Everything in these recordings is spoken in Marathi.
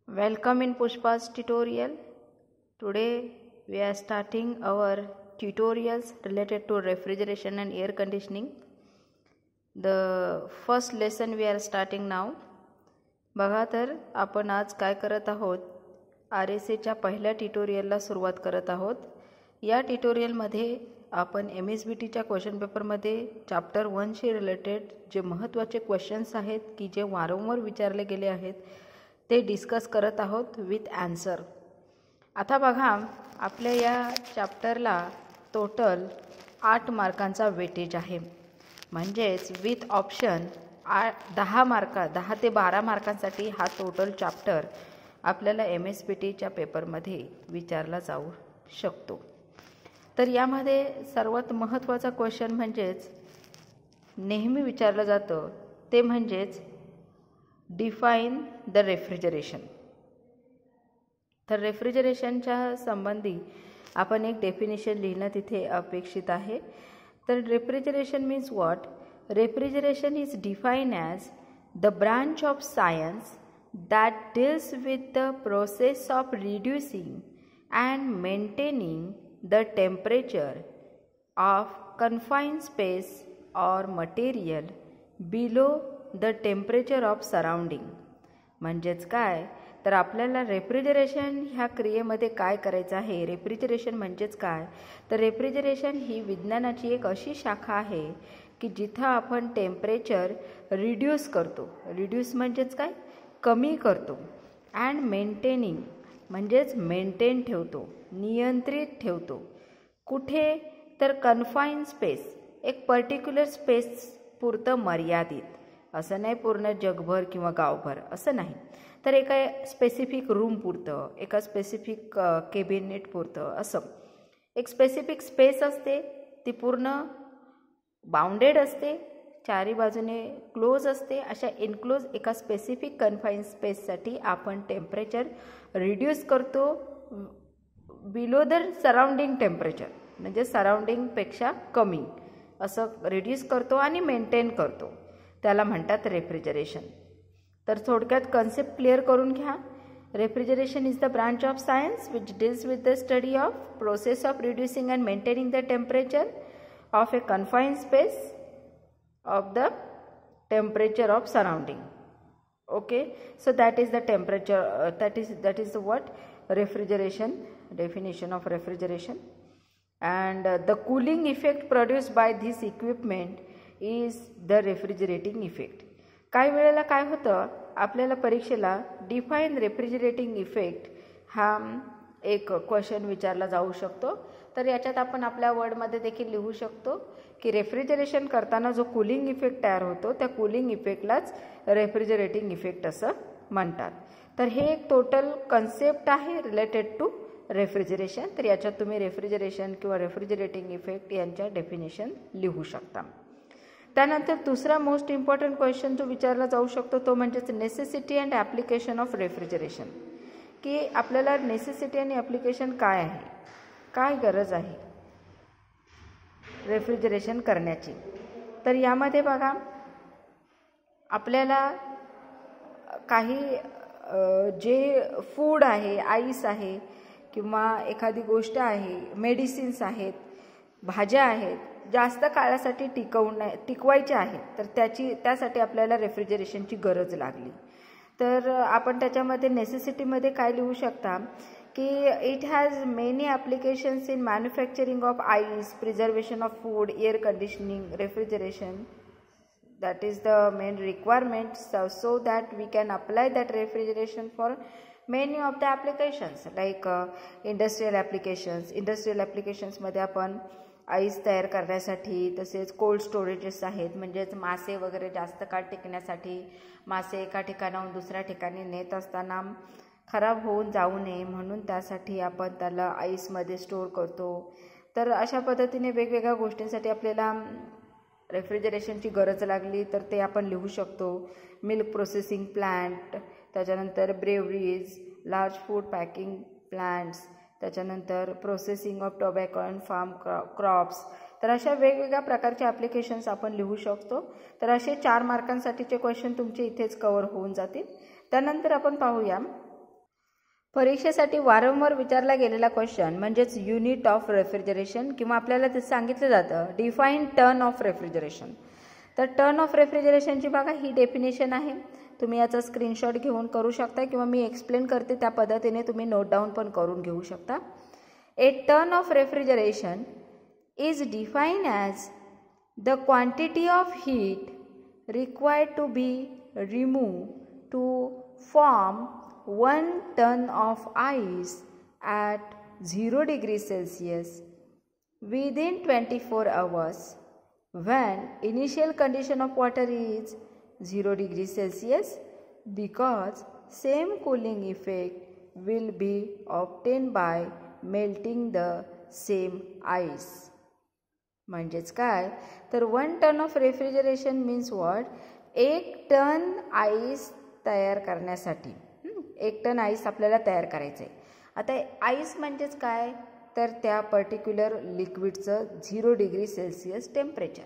Welcome in Pushpa's tutorial. Today we are starting our tutorials related to refrigeration and air conditioning. The first lesson we are starting now. बघा तर आपण आज काय करत आहोत, RSAच्या पहिल्या ट्युटोरियलला सुरुवात करत आहोत. या ट्युटोरियलमध्ये आपण MSBTच्या क्वेश्चन पेपरमध्ये चॅप्टर 1 शी रिलेटेड जे महत्त्वाचे क्वेश्चन्स आहेत की जे वारंवार विचारले गेले आहेत ते डिस्कस करत आहोत विथ आन्सर. आता बघा, आपल्या या चॅप्टरला टोटल 8 मार्कांचा वेटेज आहे. म्हणजेच विथ ऑप्शन 10 ते 12 मार्कांसाठी हा टोटल चॅप्टर आपल्याला MSBTच्या पेपरमध्ये विचारला जाऊ शकतो. तर यामध्ये सर्वात महत्त्वाचा क्वेश्चन म्हणजेच नेहमी विचारलं जातं ते म्हणजेच डिफाइन द रेफ्रिजरेशन. तर रेफ्रिजरेशनच्या संबंधी आपण एक डेफिनेशन लिहिणं तिथे अपेक्षित आहे. तर refrigeration means what? Refrigeration is defined as the branch of science that deals with the process of reducing and maintaining the temperature of confined space or material below the temperature of surrounding. म्हणजेच काय तर आपल्याला रेफ्रिजरेशन ह्या क्रियेमध्ये काय करायचं आहे. रेफ्रिजरेशन म्हणजेच काय तर रेफ्रिजरेशन ही विज्ञानाची एक अशी शाखा आहे की जिथं आपण टेम्परेचर रिड्यूस करतो. रिड्यूस म्हणजेच काय कमी करतो. अँड मेंटेनिंग म्हणजेच मेंटेन ठेवतो, नियंत्रित ठेवतो. कुठे तर कन्फाईन स्पेस, एक पर्टिक्युलर स्पेस पुरतं मर्यादित, असं नाही पूर्ण जगभर किंवा गावभर असं नाही, तर एका स्पेसिफिक रूम पुरतं, एका स्पेसिफिक केबिनेट पुरतं, असं एक स्पेसिफिक स्पेस असते. ती पूर्ण बाउंडेड असते, चारी बाजूने क्लोज असते. अशा इनक्लोज एका स्पेसिफिक कन्फाईन स्पेससाठी आपण टेम्परेचर रिड्यूस करतो बिलो द सराउंडिंग टेम्परेचर, म्हणजे सराउंडिंगपेक्षा कमी असं रिड्यूस करतो आणि मेंटेन करतो. त्याला म्हणतात रेफ्रिजरेशन. तर थोडक्यात कन्सेप्ट क्लिअर करून घ्या. Refrigeration is the branch of science which deals with the study of process of reducing and maintaining the temperature of A confine space of the temperature of surrounding. Okay, so that is the temperature, that is the what refrigeration, definition of refrigeration. And the cooling effect produced by this equipment is the refrigerating effect. काही वेळेला काय होतं, आपल्याला परीक्षेला डिफाइन रेफ्रिजरेटिंग इफेक्ट हा एक क्वेश्चन विचारला जाऊ शकतो. तर याच्यात आपण आपल्या वर्डमध्ये देखील लिहू शकतो की रेफ्रिजरेशन करताना जो कूलिंग इफेक्ट तयार होतो त्या कूलिंग इफेक्टलाच रेफ्रिजरेटिंग इफेक्ट असं म्हणतात. तर हे एक टोटल कन्सेप्ट आहे रिलेटेड टू रेफ्रिजरेशन. तर याच्यात तुम्ही रेफ्रिजरेशन किंवा रेफ्रिजरेटिंग इफेक्ट यांच्या डेफिनेशन लिहू शकता. त्यानंतर दुसरा मोस्ट इम्पॉर्टंट क्वेश्चन जो विचारला जाऊ शकतो तो म्हणजेच necessity and application of refrigeration. की आपल्याला नेसेसिटी आणि ॲप्लिकेशन काय आहे, काय गरज आहे रेफ्रिजरेशन करण्याची. तर यामध्ये बघा, आपल्याला काही जे फूड आहे, आईस आहे किंवा एखादी गोष्ट आहे, मेडिसिन्स आहेत, भाज्या आहेत, जास्त काळासाठी टिकवायच्या आहेत, तर त्यासाठी आपल्याला रेफ्रिजरेशनची गरज लागली. तर आपण त्याच्यामध्ये नेसेसिटीमध्ये काय लिहू शकता की it has many applications in manufacturing of ice, preservation of food, air conditioning, refrigeration. That is the main requirement so that we can apply that refrigeration for many of the applications like industrial applications. Industrial ॲप्लिकेशन्समध्ये आपण आईस तयार करण्यासाठी, तसेच कोल्ड स्टोरेजेस आहेत, म्हणजेच मासे वगैरे जास्त काळ टिकण्यासाठी. मासे एका ठिकाणाहून दुसऱ्या ठिकाणी नेत असताना खराब होऊन जाऊ नये म्हणून त्यासाठी आपण त्याला आईसमध्ये स्टोअर करतो. तर अशा पद्धतीने वेगवेगळ्या गोष्टींसाठी आपल्याला रेफ्रिजरेशनची गरज लागली तर ते आपण लिहू शकतो. मिल्क प्रोसेसिंग प्लांट, त्याच्यानंतर breweries, large food packing plants, त्याच्यानंतर processing of tobacco and farm crops. तर अशा वेगवेगळ्या प्रकारचे ॲप्लिकेशन्स आपण लिहू शकतो. तर असे 4 मार्कांसाठीचे क्वेश्चन तुमचे इथेच कव्हर होऊन जातील. त्यानंतर आपण पाहूया परीक्षेसाठी वारंवार विचारला गेलेला क्वेश्चन म्हणजेच युनिट ऑफ रेफ्रिजरेशन किंवा आपल्याला ते सांगितलं जातं डिफाईन टर्न ऑफ रेफ्रिजरेशन. तर टर्न ऑफ रेफ्रिजरेशनची बघा ही डेफिनेशन आहे. तुम्ही याचा स्क्रीनशॉट घेऊन करू शकता किंवा मी एक्सप्लेन करते त्या पद्धतीने तुम्ही नोट डाऊन पण करून घेऊ शकता. A ton of refrigeration is define as the quantity of heat required to be remove to form 1 ton of ice at 0 degrees Celsius within 24 hours when initial condition of water is 0 degrees Celsius, because same cooling effect will be obtained by melting the same ice. म्हणजेच काय तर 1 ton of refrigeration means what? 1 ton ice तयार करण्यासाठी 1 टन आईस आपल्याला तयार करायचं आहे. आता आईस म्हणजेच काय तर त्या पर्टिक्युलर लिक्विडचं 0 डिग्री सेल्सिअस टेम्परेचर.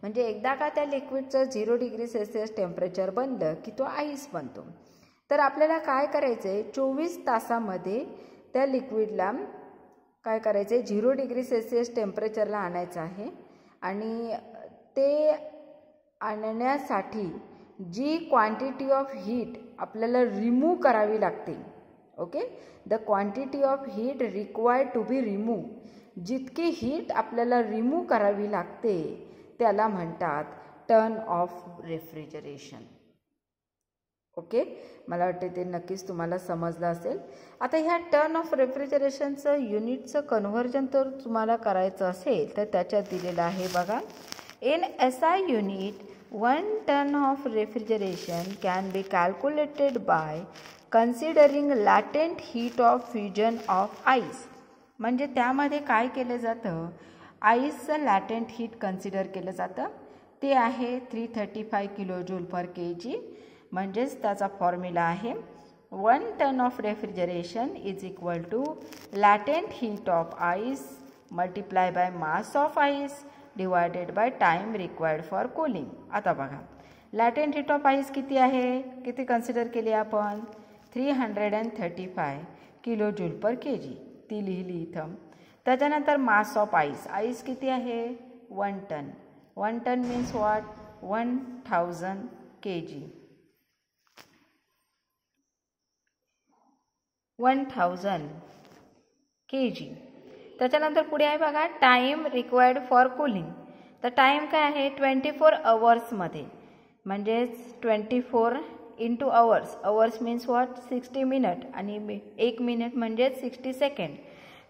म्हणजे एकदा का त्या लिक्विडचं 0 डिग्री सेल्सिअस टेम्परेचर बनलं की तो आईस बनतो. तर आपल्याला काय करायचं आहे 24 तासामध्ये त्या लिक्विडला काय करायचं आहे 0 डिग्री सेल्सिअस टेम्परेचरला आणायचं आहे. आणि ते आणण्यासाठी जी क्वांटिटी ऑफ हीट आपल्याला रिमूव्ह करावी लागते. Okay, the quantity of heat required to be remove, जितकी हीट आपल्याला रिमूव्ह करावी लागते त्याला म्हणतात टर्न ऑफ रेफ्रिजरेशन. ओके, मला वाटते ते नक्कीच तुम्हाला समजलं असेल. आता ह्या टर्न ऑफ रेफ्रिजरेशनचं युनिटचं कन्व्हर्जन तर तुम्हाला करायचं असेल तर त्याच्यात दिलेलं आहे बघा. In SI unit 1 ton of refrigeration can be calculated by considering latent heat of fusion of ice. म्हणजे त्यामध्ये काय केलं जातं आईसचं लॅटेंट हीट कन्सिडर केलं जातं. ते आहे 335 किलोजूल पर kg. म्हणजेच त्याचा फॉर्म्युला आहे 1 ton of refrigeration is equal to latent heat of ice multiplied by mass of ice divided by time required for cooling. आता बघा लॅटेंट हीट ऑफ आईस किती आहे, किती कन्सिडर केली आपण 335 किलोजूल पर kg ती लिहिली इथं. त्याच्यानंतर मास ऑफ आईस, आईस किती आहे 1 ton. 1 ton means what 1000 kg. 1000 kg. त्याच्यानंतर पुढे आहे बघा टाईम रिक्वायर्ड फॉर कूलिंग. तर टाईम काय आहे 24 अवर्समध्ये. म्हणजेच 24 into hours, hours means what 60 minute आणि 1 मिनिट म्हणजेच 60 सेकंड.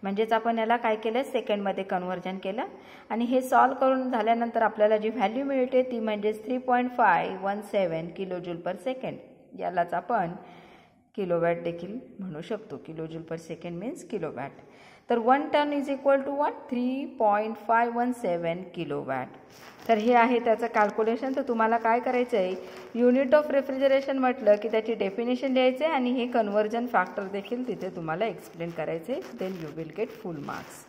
म्हणजेच आपण याला काय केलं सेकंडमध्ये कन्व्हर्जन केलं. आणि हे सॉल्व करून झाल्यानंतर आपल्याला जी व्हॅल्यू मिळते ती म्हणजेच 3.517 किलोजूल पर सेकंड. यालाच आपण किलोवॅट देखील म्हणू शकतो. Kilojoule per second means kilowatt. तर 1 ton is equal to what 3.517 kilowatt. तर हे आहे त्याचं कॅल्क्युलेशन. तर तुम्हाला काय करायचं आहे युनिट ऑफ रेफ्रिजरेशन म्हटलं की त्याची डेफिनेशन लिहायचं आहे आणि हे कन्व्हर्जन फॅक्टर देखील तिथे तुम्हाला एक्सप्लेन करायचं आहे. Then you will get full marks.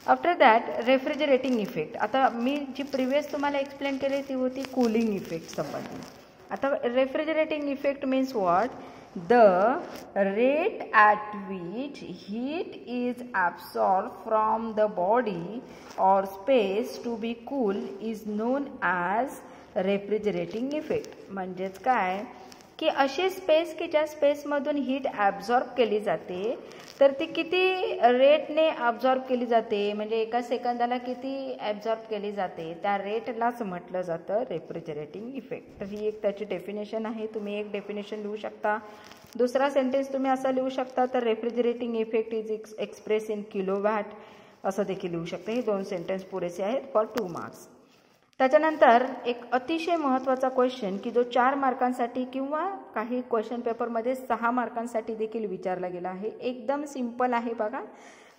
After that refrigerating effect. आता मी जी प्रिव्हियस तुम्हाला एक्सप्लेन केली ती होती कूलिंग इफेक्ट संबंधी. आता refrigerating effect means what the rate at which heat is absorbed from the body or space to be cool is known as refrigerating effect. म्हणजेच काय की अशी स्पेस की ज्या स्पेसमधून हीट ॲब्झॉर्ब केली जाते तर ती किती रेटने ॲब्झॉर्ब केली जाते म्हणजे एका सेकंदाला किती ॲब्झॉर्ब केली जाते त्या रेटलाच म्हटलं जातं रेफ्रिजरेटिंग इफेक्ट. तर ही एक त्याची डेफिनेशन आहे. तुम्ही एक डेफिनेशन लिहू शकता. दुसरा सेंटेन्स तुम्ही असा लिहू शकता तर refrigerating effect is express in kilowatt असं देखील लिहू शकता. हे 2 सेंटेन्स पुरेसे आहेत फॉर 2 मार्क्स. त्याच्यानंतर एक अतिशय महत्त्वाचा क्वेश्चन की जो 4 मार्कांसाठी किंवा काही क्वेश्चन पेपरमध्ये 6 मार्कांसाठी देखील विचारला गेला आहे. एकदम सिंपल आहे बघा.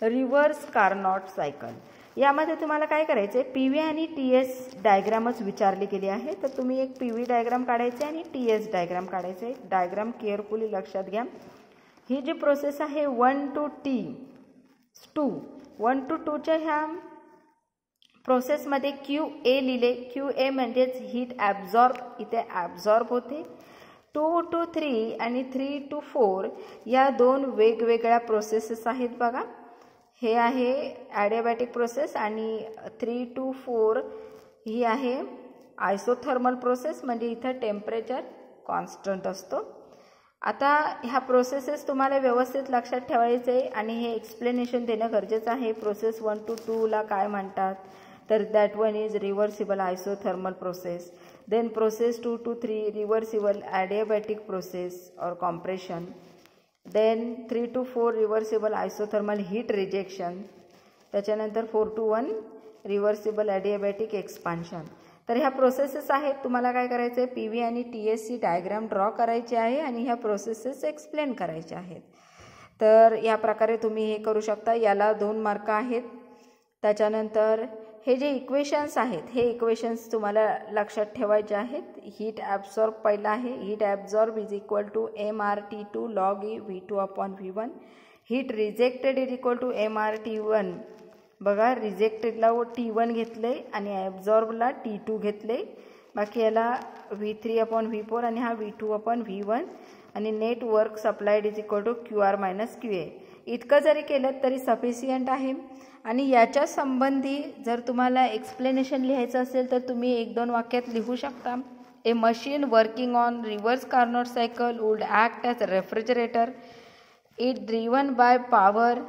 Reverse Carnot cycle. यामध्ये तुम्हाला काय करायचं आहे PV आणि TS डायग्रामच विचारली गेली आहे. तर तुम्ही एक PV डायग्राम काढायचे आणि TS डायग्राम काढायचे. डायग्राम केअरफुली लक्षात घ्या. ही जी प्रोसेस आहे 1 to T2 1 to 2च्या ह्या प्रोसेसमध्ये QA लिहिले. QA म्हणजेच हीट ॲब्झॉर्ब, इथे ॲब्झॉर्ब होते. 2 to 3 आणि 3 to 4 या दोन वेगवेगळ्या प्रोसेसेस आहेत बघा. हे आहे ॲडियाबॅटिक प्रोसेस आणि 3 to 4 ही आहे आयसोथर्मल प्रोसेस, म्हणजे इथं टेम्परेचर कॉन्स्टंट असतो. आता ह्या प्रोसेसेस तुम्हाला व्यवस्थित लक्षात ठेवायचे आणि हे एक्सप्लेनेशन देणं गरजेचं आहे. प्रोसेस 1 to 2 ला काय म्हणतात, तर that one is reversible isothermal process. Then process 2 to 3 reversible adiabatic process और compression. Then 3 to 4 reversible isothermal heat rejection. त्याच्यानंतर 4 to 1 रिव्हर्सिबल ॲडियाबॅटिक एक्सपान्शन. तर ह्या प्रोसेसेस आहेत. तुम्हाला काय करायचं आहे, PV आणि TSC डायग्राम ड्रॉ करायचे आहे आणि ह्या प्रोसेसेस एक्सप्लेन करायचे आहेत. तर या प्रकारे तुम्ही हे करू शकता. याला 2 मार्क आहेत. त्याच्यानंतर हे जे इक्वेशन्स आहेत, हे इक्वेशन्स तुम्हाला लक्षात ठेवायचे आहेत. हीट ॲब्सॉर्ब पहिला आहे. Heat absorb is equal to MRT2 log E V2/V1. Heat rejected is equal to MRT1. बघा, रिजेक्टेडला T1 घेतले आणि ॲब्झॉर्बला T2 घेतले. बाकी याला V3/V4 आणि हा V2/V1 आणि net work supplied is equal to QR - QA. इतकं जरी केलं तरी सफिशियंट आहे. आणि याच्या संबंधी जर तुम्हाला एक्सप्लेनेशन लिहायचं असेल तर तुम्ही 1-2 वाक्यात लिहू शकता. A machine working on reverse Carnot cycle would act as refrigerator. It driven by power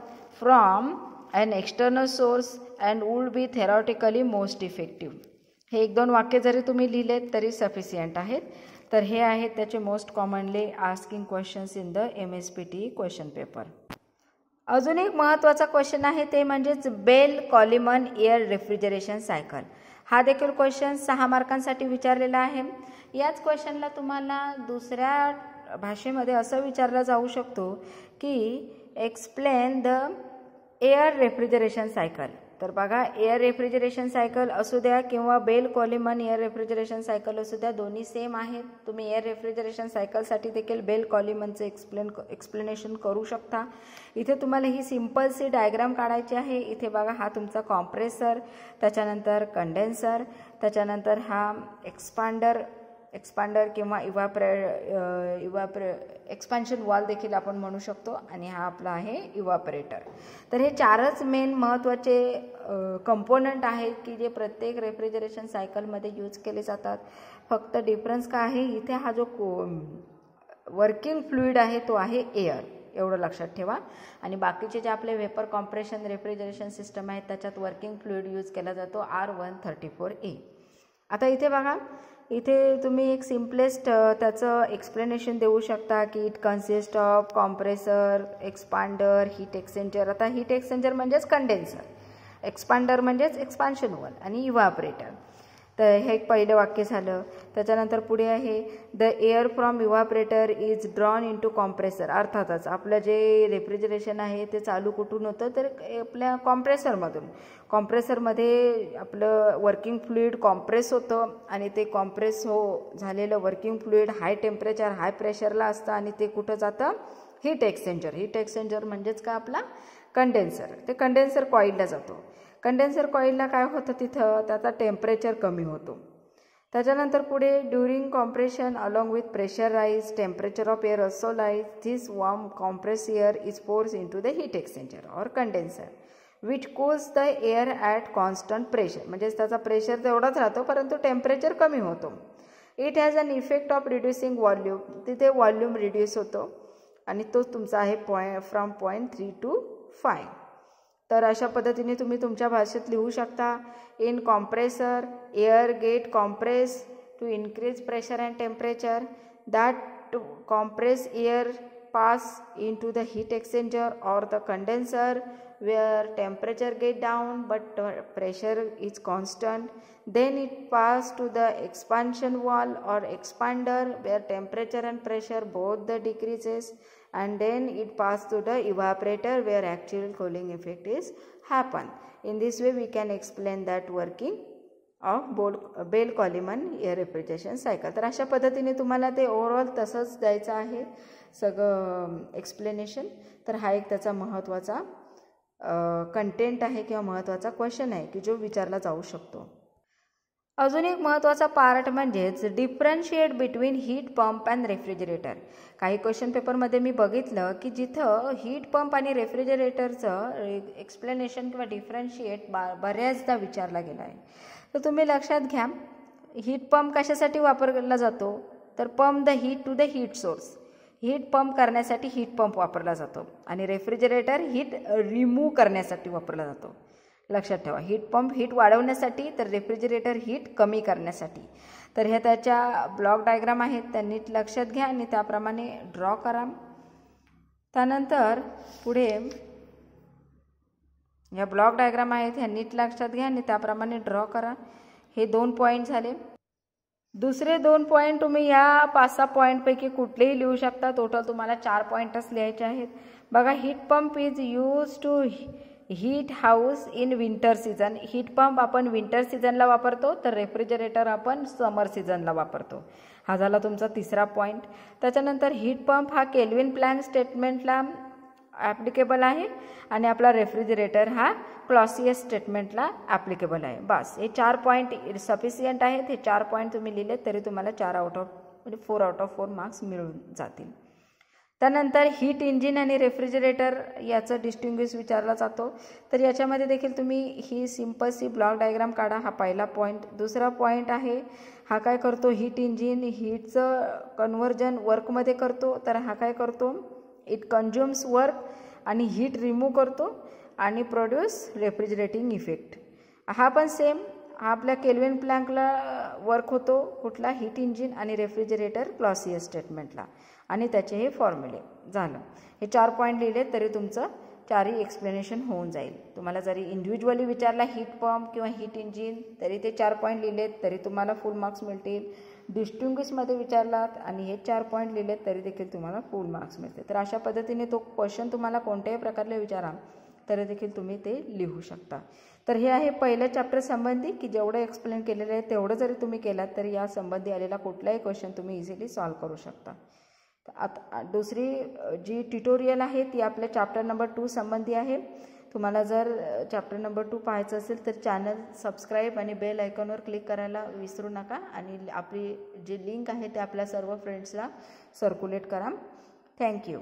from an external source and would be theoretically most effective. हे 1-2 वाक्य जरी तुम्ही लिहिलेत तरी सफिशियंट आहेत. तर हे आहेत त्याचे most commonly asking questions in the MSPT question paper. अजून एक महत्त्वाचा क्वेश्चन आहे ते म्हणजेच bell Coleman air refrigeration cycle. हा देखील क्वेश्चन 6 मार्कांसाठी विचारलेला आहे. याच क्वेश्चनला तुम्हाला दुसऱ्या भाषेमध्ये असं विचारलं जाऊ शकतो की explain the air refrigeration cycle. तर बघा, एअर रेफ्रिजरेशन सायकल असू द्या किंवा bell Coleman air refrigeration cycle असू द्या, दोन्ही सेम आहेत. तुम्ही एअर रेफ्रिजरेशन सायकलसाठी देखील बेल कॉलिमनचे एक्सप्लेनेशन करू शकता. इथे तुम्हाला ही सिम्पल सी डायग्राम काढायची आहे. इथे बघा, हा तुमचा कॉम्प्रेसर, त्याच्यानंतर कंडेन्सर, त्याच्यानंतर हा एक्सपांडर किंवा एक्सपान्शन वॉल देखील आपण म्हणू शकतो आणि हा आपला आहे इव्हॅपोरेटर. तर हे 4च मेन महत्त्वाचे कंपोनंट आहेत की जे प्रत्येक रेफ्रिजरेशन सायकलमध्ये यूज केले जातात. फक्त डिफरन्स काय आहे, इथे हा जो वर्किंग फ्लुइड आहे तो आहे एअर, एवढं लक्षात ठेवा. आणि बाकीचे जे आपले वेपर कॉम्प्रेशन रेफ्रिजरेशन सिस्टम आहेत त्याच्यात वर्किंग फ्लुइड यूज केला जातो R134a. आता इथे बघा, इथे तुम्ही एक सिम्पलेस्ट त्याचं एक्सप्लेनेशन देऊ शकता की it consist of compressor, expander, heat exchanger. आता हीट एक्सचेंजर म्हणजेच कंडेन्सर, एक्सपांडर म्हणजेच एक्सपान्शन वॉल आणि इव्हॅपोरेटर. तर हे एक पहिलं वाक्य झालं. त्याच्यानंतर पुढे आहे the air from evaporator is drawn into compressor. अर्थातच आपलं जे रेफ्रिजरेशन आहे ते चालू कुठून होतं, तर आपल्या कॉम्प्रेसरमधून. कॉम्प्रेसरमध्ये आपलं वर्किंग फ्लुइड कॉम्प्रेस होतं आणि ते कॉम्प्रेस झालेलं वर्किंग फ्लुइड हाय टेम्परेचर हाय प्रेशरला असतं आणि ते कुठं जातं, हीट एक्सचेंजर. हीट एक्सचेंजर म्हणजेच काय, आपला कंडेन्सर. ते कंडेन्सर कॉईलला जातो. कंडेन्सर कॉईलला काय होतं, तिथं त्याचा टेम्परेचर कमी होतो. त्याच्यानंतर पुढे during compression along with pressure rise, temperature of air also rise. This warm compress air is pours into the heat exchanger और condenser which cools the air at constant pressure. म्हणजेच त्याचा प्रेशर तेवढाच राहतो परंतु टेम्परेचर कमी होतो. It has an effect of reducing volume. तिथे व्हॉल्यूम रिड्यूस होतो आणि तो तुमचा आहे फ्रॉम 0.3 to 5. तर अशा पद्धतीने तुम्ही तुमच्या भाषेत लिहू शकता. In compressor air get compress to increase pressure and temperature. That compress air pass into the heat exchanger or the condenser where temperature get down but pressure is constant. Then it pass to the expansion wall or expander where temperature and pressure both the decreases, and then it pass to the evaporator where actual cooling effect is happen. In this way we can explain that working of Bell Coleman air refrigeration cycle. तर अशा पद्धतीने तुम्हाला ते ओव्हरऑल तसंच द्यायचं आहे सगळं एक्सप्लेनेशन. तर हा एक त्याचा महत्त्वाचा कंटेंट आहे किंवा महत्त्वाचा क्वेश्चन आहे की जो विचारला जाऊ शकतो. अजून एक महत्त्वाचा पार्ट म्हणजेच differentiate between heat pump and refrigerator. काही क्वेश्चन पेपरमध्ये मी बघितलं की जिथं हीट पंप आणि रेफ्रिजरेटरचं एक्सप्लेनेशन किंवा डिफरन्शिएट बऱ्याचदा विचारला गेला आहे. तर तुम्ही लक्षात घ्या, हीट पंप कशासाठी वापरला जातो, तर pump the heat to the heat source. Heat pump करण्यासाठी हीट पंप वापरला जातो आणि रेफ्रिजरेटर हीट रिमूव्ह करण्यासाठी वापरला जातो. लक्षात ठेवा, हीट पंप हीट वाढवण्यासाठी, तर रेफ्रिजरेटर हीट कमी करण्यासाठी. तर हे त्याच्या ब्लॉक डायग्राम आहेत, त्या नीट लक्षात घ्या आणि त्याप्रमाणे ड्रॉ करा. त्यानंतर पुढे या ब्लॉक डायग्राम आहेत, ह्या नीट लक्षात घ्या आणि त्याप्रमाणे ड्रॉ करा. हे 2 पॉईंट झाले. दुसरे 2 पॉईंट तुम्ही या 5-6 पॉईंटपैकी कुठलेही लिहू शकता. टोटल तुम्हाला 4 पॉईंटच लिहायचे आहेत. बघा, heat pump is use to heat house in winter season. Heat pump आपण विंटर सीझनला वापरतो, तर रेफ्रिजरेटर आपण समर सीझनला वापरतो. हा झाला तुमचा तिसरा पॉईंट. त्याच्यानंतर हीट पंप हा केल्विन प्लॅंक स्टेटमेंटला ॲप्लिकेबल आहे आणि आपला रेफ्रिजरेटर हा क्लॉसियस स्टेटमेंटला ॲप्लिकेबल आहे. बस हे 4 पॉईंट सफिशियंट आहेत. हे 4 पॉईंट तुम्ही लिहिले तरी तुम्हाला 4 आउट ऑफ 4 मार्क्स मिळून जातील. त्यानंतर हीट इंजिन आणि रेफ्रिजरेटर याचं डिस्टिंग्विश विचारला जातो. तर याच्यामध्ये देखील तुम्ही ही सिंपल सी ब्लॉक डायग्राम काढा. हा पहिला पॉईंट. दुसरा पॉईंट आहे, हा काय करतो, हीट इंजिन हीटचं कन्व्हर्जन वर्कमध्ये करतो. तर हा काय करतो, इट कन्झ्युम्स वर्क आणि हीट रिमूव्ह करतो आणि प्रोड्यूस रेफ्रिजरेटिंग इफेक्ट. हा पण सेम, हा आपल्या केल्विन प्लॅंकला वर्क होतो. कुठला, हीट इंजिन आणि रेफ्रिजरेटर क्लॉसियस स्टेटमेंटला. आणि त्याचे हे फॉर्म्युले झालं. हे 4 पॉईंट लिहिले तरी तुमचं 4ही एक्सप्लेनेशन होऊन जाईल. तुम्हाला जरी इंडिव्हिज्युअली विचारला हीट पंप किंवा हीट इंजिन, तरी ते 4 पॉईंट लिहिलेत तरी तुम्हाला फुल मार्क्स मिळतील. डिस्टिंग्विशमध्ये विचारलात आणि हे 4 पॉईंट लिहिलेत तरी देखील तुम्हाला फुल मार्क्स मिळतील. तर अशा पद्धतीने तो क्वेश्चन तुम्हाला कोणत्याही प्रकारले विचारा तरी देखील तुम्ही ते लिहू शकता. तर हे आहे पहिल्या चॅप्टर संबंधी की जेवढं एक्सप्लेन केलेलं आहे तेवढं जरी तुम्ही केलात तरी या संबंधी आलेला कुठलाही क्वेश्चन तुम्ही इझिली सॉल्व्ह करू शकता. आता दुसरी जी ट्युटोरियल आहे ती आपल्या चॅप्टर नंबर 2 संबंधी आहे. तुम्हाला जर चॅप्टर नंबर 2 पाहायचं असेल तर चॅनल सबस्क्राईब आणि बेल आयकॉनवर क्लिक करायला विसरू नका आणि आपली जी लिंक आहे ते आपल्या सर्व फ्रेंड्सला सर्क्युलेट करा. थँक्यू.